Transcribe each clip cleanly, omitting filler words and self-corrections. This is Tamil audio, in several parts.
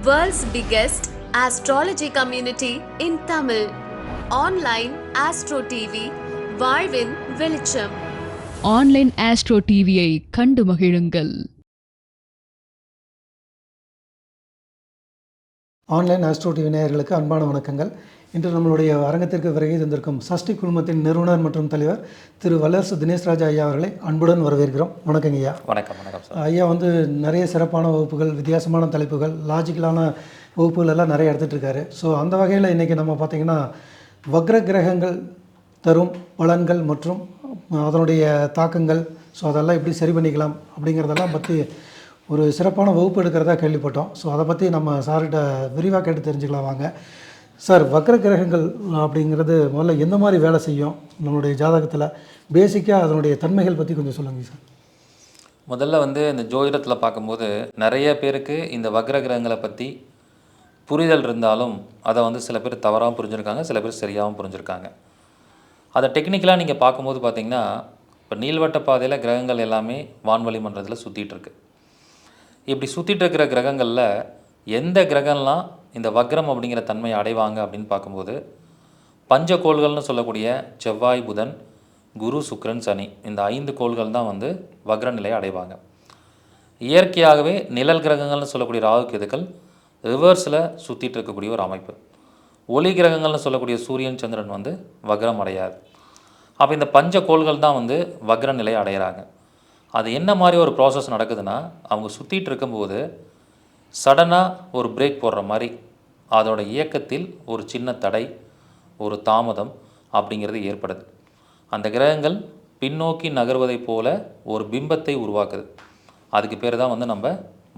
World's biggest astrology community in Tamil. Online Astro TV, வாழ்வின் வெளிச்சம். ஆன்லைன் ஆஸ்ட்ரோ டிவியை கண்டு மகிழுங்கள். ஆன்லைன் ஆஸ்ட்ரோ டிவி நேயர்களுக்கு அன்பான வணக்கங்கள். இன்று நம்மளுடைய அரங்கத்திற்கு வருகை தந்திருக்கும் சஷ்டி குழுமத்தின் நிறுவனர் மற்றும் தலைவர் திரு வல்லரசு தினேஷ் ராஜா ஐயா அவர்களை அன்புடன் வரவேற்கிறோம். வணக்கங்க ஐயா. வணக்கம். வணக்கம் சார். ஐயா நிறைய சிறப்பான வகுப்புகள், வித்தியாசமான தலைப்புகள், லாஜிக்கலான வகுப்புகள் எல்லாம் நிறைய எடுத்துகிட்டு இருக்காரு. ஸோ அந்த வகையில் இன்றைக்கி நம்ம பார்த்திங்கன்னா வக்ர கிரகங்கள் தரும் பலன்கள் மற்றும் அதனுடைய தாக்கங்கள், ஸோ அதெல்லாம் எப்படி சரி பண்ணிக்கலாம் அப்படிங்கிறதெல்லாம் பற்றி ஒரு சிறப்பான வகுப்பு எடுக்கிறதா கேள்விப்பட்டோம். ஸோ அதை பற்றி நம்ம சார்கிட்ட விரிவாக கேட்டு தெரிஞ்சுக்கலாம் வாங்க. சார், வக்ர கிரகங்கள் அப்படிங்கிறது முதல்ல எந்த மாதிரி வேலை செய்யும் நம்மளுடைய ஜாதகத்தில், பேசிக்காக அதனுடைய தன்மைகள் பற்றி கொஞ்சம் சொல்லுங்கள் சார். முதல்ல இந்த ஜோதிடத்தில் பார்க்கும்போது நிறைய பேருக்கு இந்த வக்ர கிரகங்களை பற்றி புரிதல் இருந்தாலும் அதை சில பேர் தவறாகவும் புரிஞ்சுருக்காங்க, சில பேர் சரியாகவும் புரிஞ்சுருக்காங்க. அதை டெக்னிக்கலாக நீங்கள் பார்க்கும்போது பார்த்திங்கன்னா, இப்போ நீள்வட்ட பாதையில் கிரகங்கள் எல்லாமே வான்வழி மண்டலத்தில் சுற்றிட்டு இருக்கு. இப்படி சுற்றிட்டு இருக்கிற கிரகங்களில் எந்த கிரகம்லாம் இந்த வக்ரம் அப்படிங்கிற தன்மையை அடைவாங்க அப்படின்னு பார்க்கும்போது, பஞ்சகோள்கள்னு சொல்லக்கூடிய செவ்வாய், புதன், குரு, சுக்கிரன், சனி, இந்த 5 கோள்கள் தான் வக்ர நிலையை அடைவாங்க. இயற்கையாகவே நிழல் கிரகங்கள்னு சொல்லக்கூடிய ராகு, கேதுக்கள் ரிவர்ஸில் சுற்றிட்டு இருக்கக்கூடிய ஒரு அமைப்பு. ஒளி கிரகங்கள்னு சொல்லக்கூடிய சூரியன், சந்திரன் வக்ரம் அடையாது. அப்போ இந்த பஞ்ச கோள்கள் தான் வக்ர நிலையை அடைகிறாங்க. அது என்ன மாதிரி ஒரு ப்ராசஸ் நடக்குதுன்னா, அவங்க சுற்றிட்டு இருக்கும்போது சடனாக ஒரு பிரேக் போடுற மாதிரி அதோட இயக்கத்தில் ஒரு சின்ன தடை, ஒரு தாமதம் அப்படிங்கிறது ஏற்படுது. அந்த கிரகங்கள் பின்னோக்கி நகர்வதை போல ஒரு பிம்பத்தை உருவாக்குது. அதுக்கு பேர் தான் நம்ம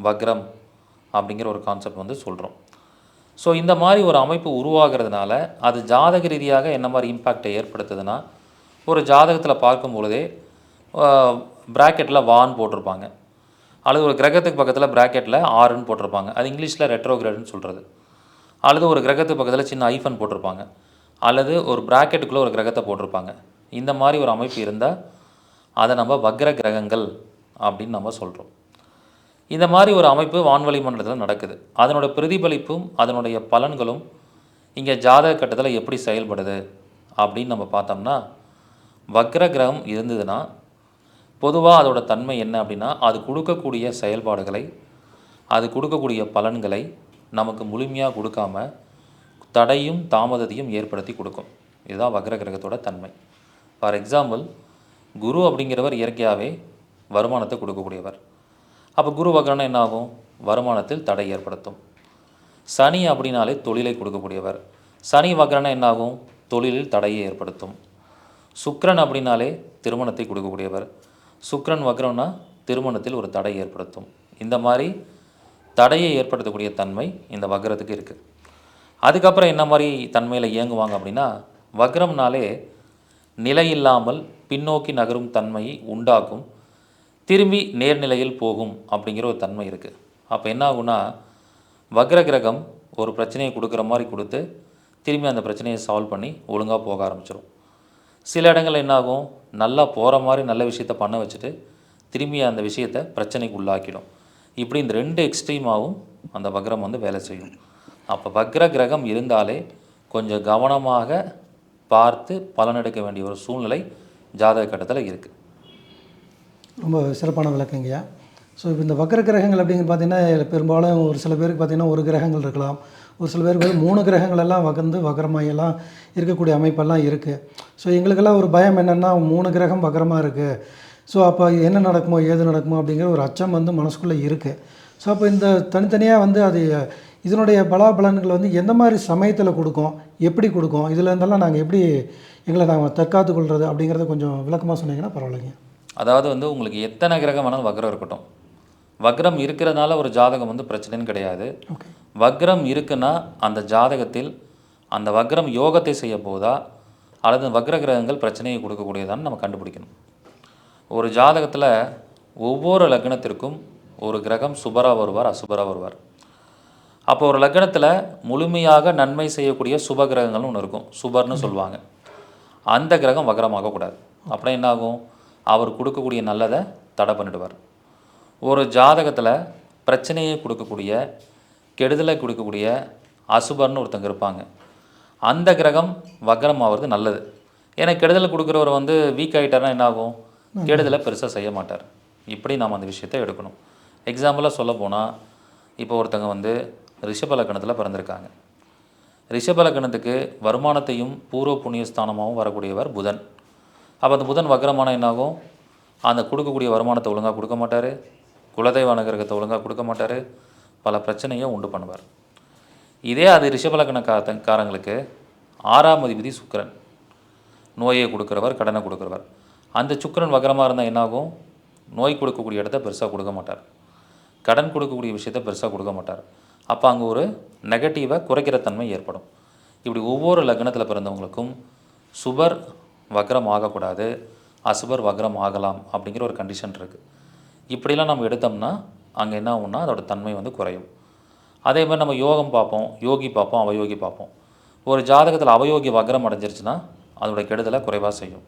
வக்ரம் அப்படிங்கிற ஒரு கான்செப்ட் சொல்கிறோம். ஸோ இந்த மாதிரி ஒரு அமைப்பு உருவாகிறதுனால அது ஜாதக ரீதியாக என்ன மாதிரி இம்பேக்டை ஏற்படுத்துதுன்னா, ஒரு ஜாதகத்தில் பார்க்கும் பொழுதே ப்ராக்கெட்டில் வான்னு போட்டிருப்பாங்க, அல்லது ஒரு கிரகத்துக்கு பக்கத்தில் ப்ராக்கெட்டில் ஆறுன்னு போட்டிருப்பாங்க, அது இங்கிலீஷில் ரெட்ரோகிரேடுன்னு சொல்கிறது. அல்லது ஒரு கிரகத்துக்கு பக்கத்தில் சின்ன ஐஃபன் போட்டிருப்பாங்க, அல்லது ஒரு ப்ராக்கெட்டுக்குள்ளே ஒரு கிரகத்தை போட்டிருப்பாங்க. இந்த மாதிரி ஒரு அமைப்பு இருந்தால் அதை நம்ம வக்ர கிரகங்கள் அப்படின்னு நம்ம சொல்கிறோம். இந்த மாதிரி ஒரு அமைப்பு வான்வழி மண்டலத்தில் நடக்குது. அதனோட பிரதிபலிப்பும் அதனுடைய பலன்களும் இங்கே ஜாதக கட்டத்தில் எப்படி செயல்படுது அப்படின்னு நம்ம பார்த்தோம்னா, வக்ர கிரகம் இருந்ததுன்னா பொதுவாக அதோட தன்மை என்ன அப்படின்னா, அது கொடுக்கக்கூடிய செயல்பாடுகளை, அது கொடுக்கக்கூடிய பலன்களை நமக்கு முழுமையாக கொடுக்காம தடையும் தாமதத்தையும் ஏற்படுத்தி கொடுக்கும். இதுதான் வக்ர கிரகத்தோட தன்மை. ஃபார் எக்ஸாம்பிள், குரு அப்படிங்கிறவர் இயற்கையாகவே வருமானத்தை கொடுக்கக்கூடியவர். அப்போ குரு வக்ரம்னா என்ன ஆகும்? வருமானத்தில் தடை ஏற்படுத்தும். சனி அப்படின்னாலே தொழிலை கொடுக்கக்கூடியவர். சனி வக்ரம்னா என்ன ஆகும்? தொழிலில் தடையை ஏற்படுத்தும். சுக்கிரன் அப்படின்னாலே திருமணத்தை கொடுக்கக்கூடியவர். சுக்கிரன் வக்ரம்னா திருமணத்தில் ஒரு தடை ஏற்படுத்தும். இந்த மாதிரி தடையை ஏற்படுத்தக்கூடிய தன்மை இந்த வக்ரத்துக்கு இருக்குது. அதுக்கப்புறம் என்ன மாதிரி தன்மையில் இயங்குவாங்க அப்படின்னா, வக்ரம்னாலே நிலையில்லாமல் பின்னோக்கி நகரும் தன்மையை உண்டாக்கும், திரும்பி நேர்நிலையில் போகும் அப்படிங்கிற ஒரு தன்மை இருக்குது. அப்போ என்ன ஆகுனா, வக்ர கிரகம் ஒரு பிரச்சனையை கொடுக்குற மாதிரி கொடுத்து திரும்பி அந்த பிரச்சனையை சால்வ் பண்ணி ஒழுங்காக போக ஆரம்பிச்சிடும். சில இடங்கள் என்னாகும், நல்லா போகிற மாதிரி நல்ல விஷயத்தை பண்ண வச்சுட்டு திரும்பி அந்த விஷயத்தை பிரச்சனைக்கு உள்ளாக்கிடும். இப்படி இந்த 2 எக்ஸ்ட்ரீமாகவும் அந்த வக்ரம் வேலை செய்யும். அப்போ வக்ர கிரகம் இருந்தாலே கொஞ்சம் கவனமாக பார்த்து பலனெடுக்க வேண்டிய ஒரு சூழ்நிலை ஜாதக கட்டத்தில் இருக்குது. ரொம்ப சிறப்பான விளக்கங்கய்யா. ஸோ இப்போ இந்த வக்ர கிரகங்கள் அப்படிங்கிற பார்த்திங்கன்னா, பெரும்பாலும் ஒரு சில பேருக்கு பார்த்திங்கன்னா ஒரு கிரகங்கள் இருக்கலாம், ஒரு சில பேருக்கு 3 கிரகங்கள் எல்லாம் வக்ரமாயெல்லாம் இருக்கக்கூடிய அமைப்பெல்லாம் இருக்குது. ஸோ எங்களுக்கெல்லாம் ஒரு பயம் என்னென்னா, 3 கிரகம் வக்ரமாக இருக்குது, ஸோ அப்போ என்ன நடக்குமோ ஏது நடக்குமோ அப்படிங்கிற ஒரு அச்சம் நாமக்குள்ளே இருக்குது. ஸோ அப்போ இந்த தனித்தனியாக அது இதனுடைய பலாபலன்கள் எந்த மாதிரி சமயத்தில் கொடுக்கும், எப்படி கொடுக்கும், இதில் இருந்தெல்லாம் நாங்கள் எப்படி எங்களை நாங்கள் தற்காத்து கொள்வது அப்படிங்கிறத கொஞ்சம் விளக்கமாக சொன்னீங்கன்னா பரவாயில்லைங்க. அதாவது உங்களுக்கு எத்தனை கிரகம் வேணாலும் வக்ரம் இருக்கட்டும், வக்ரம் இருக்கிறதுனால ஒரு ஜாதகம் பிரச்சனைன்னு கிடையாது. வக்ரம் இருக்குன்னா அந்த ஜாதகத்தில் அந்த வக்ரம் யோகத்தை செய்ய போதா அல்லது வக்ர கிரகங்கள் பிரச்சனையை கொடுக்கக்கூடியதான்னு நம்ம கண்டுபிடிக்கணும். ஒரு ஜாதகத்தில் ஒவ்வொரு லக்னத்திற்கும் ஒரு கிரகம் சுபராக வருவார், அசுபராக வருவார். அப்போ ஒரு லக்னத்தில் முழுமையாக நன்மை செய்யக்கூடிய சுப கிரகங்கள்னு ஒன்று இருக்கும், சுபர்னு சொல்லுவாங்க. அந்த கிரகம் வக்ரமாகக்கூடாது. அப்புறம் என்னாகும்? அவர் கொடுக்கக்கூடிய நல்லதை தடை பண்ணிடுவார். ஒரு ஜாதகத்தில் பிரச்சனையை கொடுக்கக்கூடிய கெடுதலை கொடுக்கக்கூடிய அசுபர்னு ஒருத்தங்க இருப்பாங்க. அந்த கிரகம் வக்ரம் ஆகிறது நல்லது. ஏன்னா கெடுதலை கொடுக்குறவர் வந்து வீக் ஆகிட்டார்னா என்ன ஆகும்? கெடுதலை பெருசாக செய்ய மாட்டார். இப்படி நாம் அந்த விஷயத்தை எடுக்கணும். எக்ஸாம்பிளாக சொல்ல போனால், இப்போ ஒருத்தங்க வந்து ரிஷப லக்னத்தில் பிறந்திருக்காங்க. ரிஷப லக்னத்துக்கு வருமானத்தையும் பூர்வ புண்ணியஸ்தானமாகவும் வரக்கூடியவர் புதன். அப்போ அந்த புதன் வக்ரமான என்னாகும்? அந்த கொடுக்கக்கூடிய வருமானத்தை ஒழுங்காக கொடுக்க மாட்டார், குலதெய்வ அனுகிரகத்தை ஒழுங்காக கொடுக்க மாட்டார், பல பிரச்சனையை உண்டு பண்ணுவார். இதே அது ரிஷபலக்கணக்காரங்களுக்கு 6ஆம் அதிபதி சுக்கிரன், நோயை கொடுக்குறவர், கடனை கொடுக்குறவர். அந்த சுக்கிரன் வக்ரமாக இருந்தால் என்னாகும்? நோய் கொடுக்கக்கூடிய இடத்த பெருசாக கொடுக்க மாட்டார், கடன் கொடுக்கக்கூடிய விஷயத்தை பெருசாக கொடுக்க மாட்டார். அப்போ அங்கே ஒரு நெகட்டிவை குறைக்கிற தன்மை ஏற்படும். இப்படி ஒவ்வொரு லக்னத்தில் பிறந்தவங்களுக்கும் சுபர் வக்ரம் ஆகக்கூடாது, அசுபர் வக்ரம் ஆகலாம் அப்படிங்கிற ஒரு கண்டிஷன் இருக்குது. இப்படிலாம் நம்ம எடுத்தோம்னா அங்கே என்ன ஆகும்னா அதோட தன்மை வந்து குறையும். அதே மாதிரி நம்ம யோகம் பார்ப்போம், யோகி பார்ப்போம், அவயோகி பார்ப்போம். ஒரு ஜாதகத்தில் அவயோகி வக்ரம் அடைஞ்சிருச்சுன்னா அதோட கெடுதலை குறைவாக செய்யும்.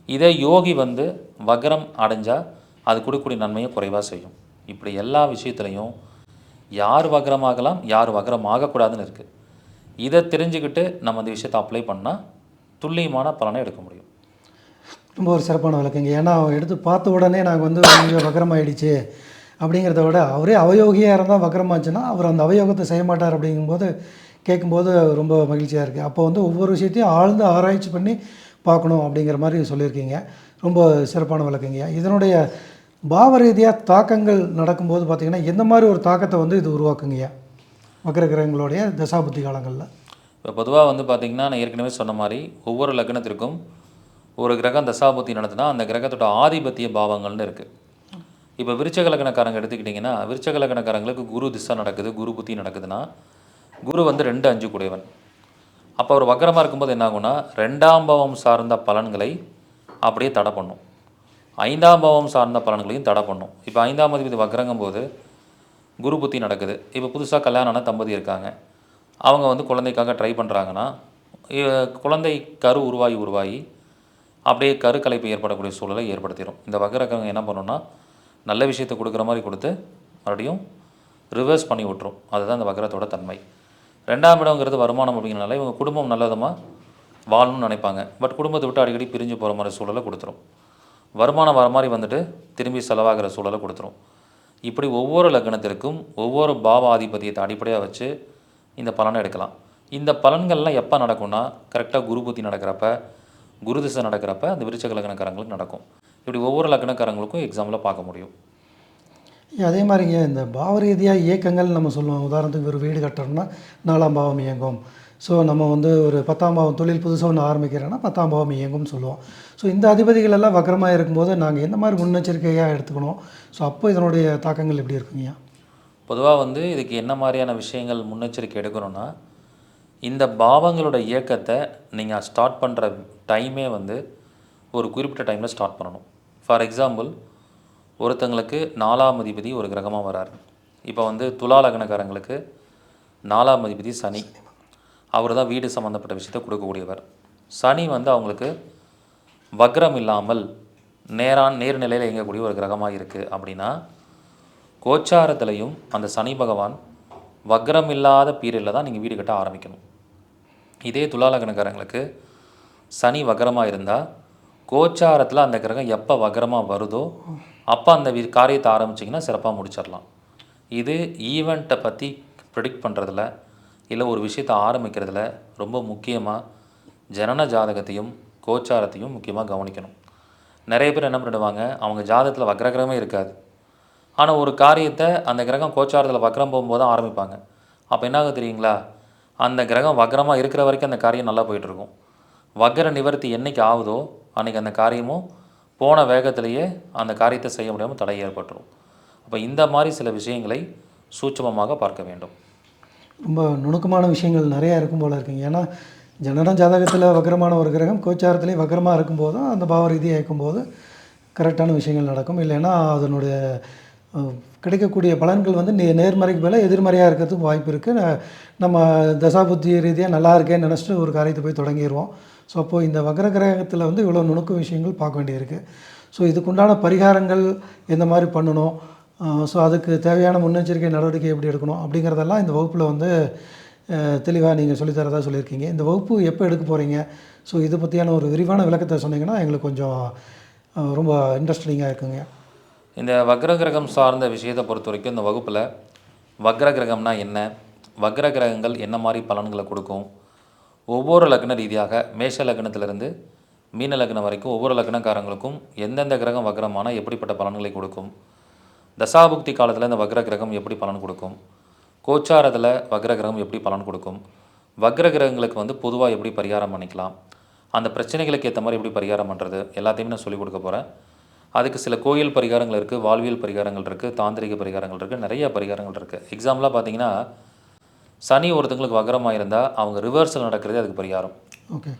இதே யோகி வந்து வக்ரம் அடைஞ்சால் அது கொடுக்கக்கூடிய நன்மையை குறைவாக செய்யும். இப்படி எல்லா விஷயத்துலையும் யார் வக்ரமாகலாம், யார் வக்ரம் ஆகக்கூடாதுன்னு இருக்குது. இதை தெரிஞ்சுக்கிட்டு நம்ம அந்த விஷயத்தை அப்ளை பண்ணால் துல்லியமான பலனை எடுக்க முடியும். ரொம்ப ஒரு சிறப்பான விளக்கங்க. ஏன்னா எடுத்து பார்த்த உடனே நாங்கள் வந்து கொஞ்சம் வக்ரமாயிடுச்சு அப்படிங்கிறத விட, அவரே அவயோகியாக இருந்தால் வக்ரமாச்சுன்னா அவர் அந்த அவயோகத்தை செய்ய மாட்டார் அப்படிங்கும்போது கேட்கும்போது ரொம்ப மகிழ்ச்சியாக இருக்குது. அப்போ வந்து ஒவ்வொரு விஷயத்தையும் ஆழ்ந்து ஆராய்ச்சி பண்ணி பார்க்கணும் அப்படிங்கிற மாதிரி சொல்லியிருக்கீங்க. ரொம்ப சிறப்பான விளக்கங்கய்யா. இதனுடைய பாவ ரீதியாக தாக்கங்கள் நடக்கும்போது பார்த்திங்கன்னா எந்த மாதிரி ஒரு தாக்கத்தை வந்து இது உருவாக்குங்கய்யா வக்ர கிரகங்களுடைய தசாபுத்தி காலங்களில்? இப்போ பொதுவாக வந்து பார்த்திங்கன்னா நான் ஏற்கனவே சொன்ன மாதிரி ஒவ்வொரு லக்னத்திற்கும் ஒரு கிரகம் தசாபுத்தி நடத்துனா அந்த கிரகத்தோட ஆதிபத்திய பாவங்கள்னு இருக்குது. இப்போ விருச்சக லக்னக்காரங்க எடுத்துக்கிட்டிங்கன்னா, விருச்சக லக்னக்காரங்களுக்கு குரு திசை நடக்குது, குரு புத்தி நடக்குதுன்னா, குரு வந்து 2, 5 கூடியவன். அப்போ அவர் வக்ரமாக இருக்கும்போது என்ன ஆகும்னா 2ஆம் பாவம் சார்ந்த பலன்களை அப்படியே தடை பண்ணும், 5ஆம் பாவம் சார்ந்த பலன்களையும் தடை பண்ணும். இப்போ 5ஆம் அதிபதி வக்ரங்கும் போது குரு புத்தி நடக்குது. இப்போ புதுசாக கல்யாணமான தம்பதி இருக்காங்க, அவங்க வந்து குழந்தைக்காக ட்ரை பண்ணுறாங்கன்னா குழந்தை கரு உருவாகி அப்படியே கருக்கலைப்பு ஏற்படக்கூடிய சூழலை ஏற்படுத்திடும். இந்த வக்ரகம் என்ன பண்ணுன்னா நல்ல விஷயத்தை கொடுக்குற மாதிரி கொடுத்து மறுபடியும் ரிவர்ஸ் பண்ணி விட்டுரும். அதுதான் இந்த வக்ரத்தோட தன்மை. 2ஆம் இடங்கிறது வருமானம் அப்படிங்கிறனால இவங்க குடும்பம் நல்லதமாக வாழணும்னு நினைப்பாங்க. பட் குடும்பத்தை விட்டு அடிக்கடி பிரிஞ்சு போகிற மாதிரி சூழலை கொடுத்துரும். வருமானம் வர மாதிரி வந்துட்டு திரும்பி செலவாகிற சூழலை கொடுத்துரும். இப்படி ஒவ்வொரு லக்னத்திற்கும் ஒவ்வொரு பாவாதிபதியத்தை அடிப்படையாக வச்சு இந்த பலனை எடுக்கலாம். இந்த பலன்கள்லாம் எப்போ நடக்கும்னா கரெக்டாக குரு புத்தி நடக்கிறப்ப, குரு திசை நடக்கிறப்ப அந்த விருச்சக லக்னக்காரங்களுக்கு நடக்கும். இப்படி ஒவ்வொரு லக்னக்காரங்களுக்கும் எக்ஸாம்பிளாக பார்க்க முடியும். அதே மாதிரிங்க இந்த பாவ ரீதியாக இயக்கங்கள் நம்ம சொல்லுவோம். உதாரணத்துக்கு ஒரு வீடு கட்டுறோம்னா 4ஆம் பாவம் இயங்கும். ஸோ நம்ம வந்து ஒரு 10ஆம் பாவம் தொழில் புதுசாக ஒன்று ஆரம்பிக்கிறோன்னா 10ஆம் பாவம் இயங்கும்னு சொல்லுவோம். ஸோ இந்த அதிபதிகள் எல்லாம் வக்ரமாக இருக்கும்போது நாங்கள் எந்த மாதிரி முன்னெச்சரிக்கையாக எடுத்துக்கணும்? ஸோ அப்போ இதனுடைய தாக்கங்கள் எப்படி இருக்குங்கய்யா? பொதுவாக வந்து இதுக்கு என்ன மாதிரியான விஷயங்கள் முன்னெச்சரிக்கை எடுக்கணும்னா, இந்த பாவங்களோட இயக்கத்தை நீங்கள் ஸ்டார்ட் பண்ணுற டைமே வந்து ஒரு குறிப்பிட்ட டைமில் ஸ்டார்ட் பண்ணணும். ஃபார் எக்ஸாம்பிள், ஒருத்தங்களுக்கு 4ஆம் அதிபதி ஒரு கிரகமாக வராரு. இப்போ வந்து துலா லக்னக்காரங்களுக்கு 4ஆம் அதிபதி சனி, அவர் தான் வீடு சம்மந்தப்பட்ட விஷயத்தை கொடுக்கக்கூடியவர். சனி வந்து அவங்களுக்கு வக்ரம் இல்லாமல் நேர்நிலையில் இயங்கக்கூடிய ஒரு கிரகமாக இருக்குது. அப்படின்னா கோச்சாரத்திலையும் அந்த சனி பகவான் வக்ரம் இல்லாத பீரியடில் தான் நீங்கள் வீடு கட்ட ஆரம்பிக்கணும். இதே துலா லக்னக்காரங்களுக்கு சனி வக்ரமாக இருந்தால் கோச்சாரத்தில் அந்த கிரகம் எப்போ வக்ரமாக வருதோ அப்போ அந்த காரியத்தை ஆரம்பிச்சிங்கன்னா சிறப்பாக முடிச்சிடலாம். இது ஈவெண்ட்டை பற்றி ப்ரெடிக்ட் பண்ணுறதுல இல்லை ஒரு விஷயத்தை ஆரம்பிக்கிறதுல ரொம்ப முக்கியமாக ஜனன ஜாதகத்தையும் கோச்சாரத்தையும் முக்கியமாக கவனிக்கணும். நிறைய பேர் என்ன பண்ணிடுவாங்க, அவங்க ஜாதகத்தில் வக்ரகிரகமே இருக்காது, ஆனால் ஒரு காரியத்தை அந்த கிரகம் கோச்சாரத்தில் வக்ரம் போகும்போது தான் ஆரம்பிப்பாங்க. அப்போ என்ன ஆகும் தெரியுங்களா, அந்த கிரகம் வக்ரமாக இருக்கிற வரைக்கும் அந்த காரியம் நல்லா போயிட்டுருக்கும். வக்ர நிவர்த்தி என்றைக்கு ஆகுதோ அன்றைக்கி அந்த காரியமும் போன வேகத்திலேயே அந்த காரியத்தை செய்ய முடியாமல் தடை ஏற்பட்டுரும். அப்போ இந்த மாதிரி சில விஷயங்களை சூட்சமமாக பார்க்க வேண்டும். ரொம்ப நுணுக்கமான விஷயங்கள் நிறையா இருக்கும் போல் இருக்குங்க. ஏன்னா ஜனன ஜாதகத்தில் வக்ரமான ஒரு கிரகம் கோச்சாரத்துலேயும் வக்ரமாக இருக்கும்போதும் அந்த பாவ ரீதியாக இருக்கும்போது கரெக்டான விஷயங்கள் நடக்கும். இல்லைன்னா அதனுடைய கிடைக்கக்கூடிய பலன்கள் வந்து நேர்மறைக்கு மேலே எதிர்மறையாக இருக்கிறதுக்கு வாய்ப்பு இருக்குது. நம்ம தசாபுத்தி ரீதியாக நல்லா இருக்கேன்னு நினச்சிட்டு ஒரு காரியத்தை போய் தொடங்கிடுவோம். ஸோ அப்போது இந்த வக்ர கிரகத்தில் வந்து இவ்வளோ நுணுக்க விஷயங்கள் பார்க்க வேண்டியிருக்கு. ஸோ இதுக்குண்டான பரிகாரங்கள் எந்த மாதிரி பண்ணணும், ஸோ அதுக்கு தேவையான முன்னெச்சரிக்கை நடவடிக்கை எப்படி எடுக்கணும் அப்படிங்கிறதெல்லாம் இந்த வகுப்பில் வந்து தெளிவாக நீங்கள் சொல்லித்தரதா சொல்லியிருக்கீங்க. இந்த வகுப்பு எப்போ எடுக்க போகிறீங்க? ஸோ இதை பற்றியான ஒரு விரிவான விளக்கத்தை சொன்னீங்கன்னா எங்களுக்கு கொஞ்சம் ரொம்ப இன்ட்ரெஸ்டிங்காக இருக்குங்க. இந்த வக்ர கிரகம் சார்ந்த விஷயத்தை பொறுத்த வரைக்கும் இந்த வகுப்பில் வக்ர கிரகம்னா என்ன, வக்ர கிரகங்கள் என்ன மாதிரி பலன்களை கொடுக்கும், ஒவ்வொரு லக்ன ரீதியாக மேஷ லக்னத்திலிருந்து மீன லக்னம் வரைக்கும் ஒவ்வொரு லக்னக்காரங்களுக்கும் எந்தெந்த கிரகம் வக்ரமானால் எப்படிப்பட்ட பலன்களை கொடுக்கும், தசாபுக்தி காலத்தில் இந்த வக்ர கிரகம் எப்படி பலன் கொடுக்கும், கோச்சாரத்தில் வக்ர கிரகம் எப்படி பலன் கொடுக்கும், வக்ர கிரகங்களுக்கு வந்து பொதுவாக எப்படி பரிகாரம் பண்ணிக்கலாம், அந்த பிரச்சனைகளுக்கு ஏற்ற மாதிரி எப்படி பரிகாரம் பண்ணுறது எல்லாத்தையுமே நான் சொல்லிக் கொடுக்க போகிறேன். அதுக்கு சில கோயில் பரிகாரங்கள் இருக்குது, வாழ்வியல் பரிகாரங்கள் இருக்குது, தாந்திரிக பரிகாரங்கள் இருக்குது, நிறைய பரிகாரங்கள் இருக்குது. எக்ஸாம்பிளாக பார்த்தீங்கன்னா சனி ஒருத்தங்களுக்கு வக்ரமாக இருந்தால் அவங்க ரிவர்ஸில் நடக்கிறதே அதுக்கு பரிகாரம். ஓகே.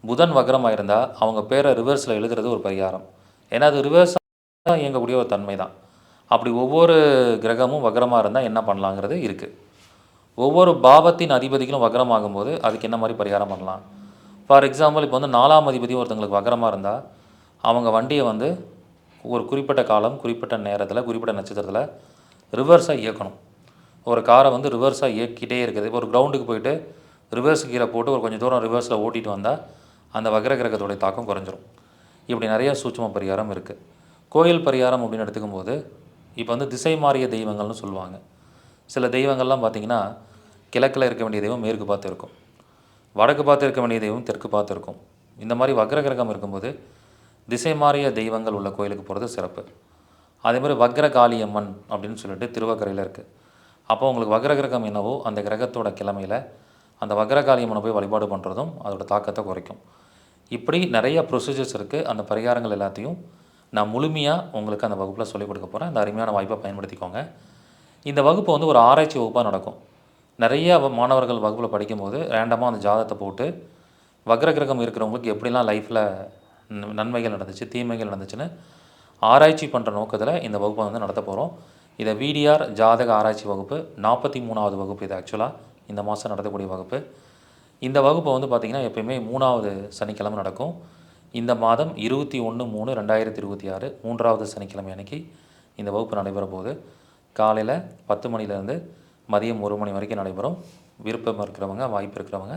புதன் வக்ரமாக இருந்தால் அவங்க பேரை ரிவர்ஸில் எழுதுறது ஒரு பரிகாரம். ஏன்னா அது ரிவர்ஸாக இயங்கக்கூடிய ஒரு தன்மை தான். அப்படி ஒவ்வொரு கிரகமும் வக்ரமாக இருந்தால் என்ன பண்ணலாங்கிறது இருக்குது. ஒவ்வொரு பாவத்தின் அதிபதிகளும் வக்ரமாகும்போது அதுக்கு என்ன மாதிரி பரிகாரம் பண்ணலாம். ஃபார் எக்ஸாம்பிள் இப்போ வந்து 4ஆம் அதிபதி ஒருத்தங்களுக்கு வக்ரமாக இருந்தால் அவங்க வண்டியை வந்து ஒரு குறிப்பிட்ட காலம், குறிப்பிட்ட நேரத்தில், குறிப்பிட்ட நட்சத்திரத்தில் ரிவர்ஸாக இயக்கணும். ஒரு காரை வந்து ரிவர்ஸாக இயக்கிட்டே இருக்குது. இப்போ ஒரு கிரவுண்டுக்கு போயிட்டு ரிவர்ஸ் கீரை போட்டு ஒரு கொஞ்சம் தூரம் ரிவர்ஸில் ஓட்டிகிட்டு வந்தால் அந்த வக்ர கிரகத்தோடைய தாக்கம் குறைஞ்சிரும். இப்படி நிறைய சூட்சும பரிகாரம் இருக்குது. கோயில் பரிகாரம் அப்படின்னு எடுத்துக்கும் போது இப்போ வந்து திசை மாறிய தெய்வங்கள்னு சொல்லுவாங்க. சில தெய்வங்கள்லாம் பார்த்திங்கன்னா கிழக்கில் இருக்க வேண்டிய தெய்வம் மேற்கு பார்த்து இருக்கும், வடக்கு பார்த்து இருக்க வேண்டிய தெய்வம் தெற்கு பார்த்து இருக்கும். இந்த மாதிரி வக்ர கிரகம் இருக்கும்போது திசை மாறிய தெய்வங்கள் உள்ள கோயிலுக்கு போகிறது சிறப்பு. அதே மாதிரி வக்ர காளியம்மன் அப்படின்னு சொல்லிட்டு திருவக்கரையில் இருக்குது. அப்போ உங்களுக்கு வக்ர கிரகம் என்னவோ அந்த கிரகத்தோட கிழமையில் அந்த வக்ர காளியம்மனை போய் வழிபாடு பண்ணுறதும் அதோட தாக்கத்தை குறைக்கும். இப்படி நிறைய ப்ரொசீஜர்ஸ் இருக்குது. அந்த பரிகாரங்கள் எல்லாத்தையும் நான் முழுமையாக உங்களுக்கு அந்த வகுப்பில் சொல்லிக் கொடுக்க போகிறேன். அந்த அருமையான வாய்ப்பை பயன்படுத்திக்கோங்க. இந்த வகுப்பு வந்து ஒரு ஆராய்ச்சி வகுப்பாக நடக்கும். நிறைய மாணவர்கள் வகுப்பில் படிக்கும்போது ரேண்டமாக அந்த ஜாதகத்தை போட்டு வக்ர கிரகம் இருக்கிறவங்களுக்கு எப்படிலாம் லைஃப்பில் நன்மைகள் நடந்துச்சு, தீமைகள் நடந்துச்சுன்னு ஆராய்ச்சி பண்ணுற நோக்கத்தில் இந்த வகுப்பை வந்து நடத்த போகிறோம். இதை VDR ஜாதக ஆராய்ச்சி வகுப்பு 43வது வகுப்பு. இது ஆக்சுவலாக இந்த மாதம் நடத்தக்கூடிய வகுப்பு. இந்த வகுப்பை வந்து பார்த்திங்கன்னா எப்பயுமே 3வது சனிக்கிழமை நடக்கும். இந்த மாதம் 21/3/2026 3வது சனிக்கிழமை அன்னைக்கு இந்த வகுப்பு நடைபெற போகுது. காலையில் 10 மணிலேருந்து மதியம் 1 மணி வரைக்கும் நடைபெறும். விருப்பம் இருக்கிறவங்க, வாய்ப்பு இருக்கிறவங்க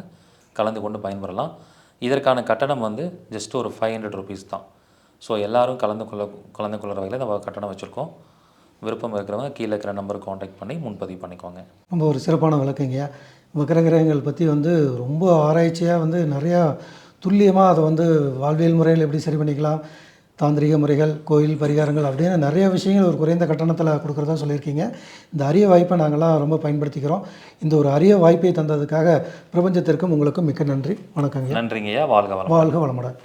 கலந்து கொண்டு பயன்பெறலாம். இதற்கான கட்டணம் வந்து ஜஸ்ட் ஒரு 500 ருபீஸ் தான். ஸோ எல்லோரும் கலந்து கொள்கிற வகையில் இந்த கட்டணம் வச்சுருக்கோம். விருப்பம் இருக்கிறவங்க கீழே இருக்கிற நம்பருக்கு காண்டாக்ட் பண்ணி முன்பதிவு பண்ணிக்கோங்க. ரொம்ப ஒரு சிறப்பான விளக்கங்க. வக்ர கிரகங்கள் பற்றி வந்து ரொம்ப ஆராய்ச்சியாக வந்து நிறையா துல்லியமாக அதை வந்து வாழ்வியல் முறைகள் எப்படி சரி பண்ணிக்கலாம், தாந்திரிக முறைகள், கோயில் பரிகாரங்கள் அப்படின்னு நிறைய விஷயங்கள் ஒரு குறைந்த கட்டணத்தில் கொடுக்குறதா சொல்லியிருக்கீங்க. இந்த அரிய வாய்ப்பை நாங்கள்லாம் ரொம்ப பயன்படுத்திக்கிறோம். இந்த ஒரு அரிய வாய்ப்பை தந்ததுக்காக பிரபஞ்சத்திற்கும் உங்களுக்கும் மிக்க நன்றி. வணக்கங்க. நன்றிங்கய்யா. வாழ்க வளமுடன்.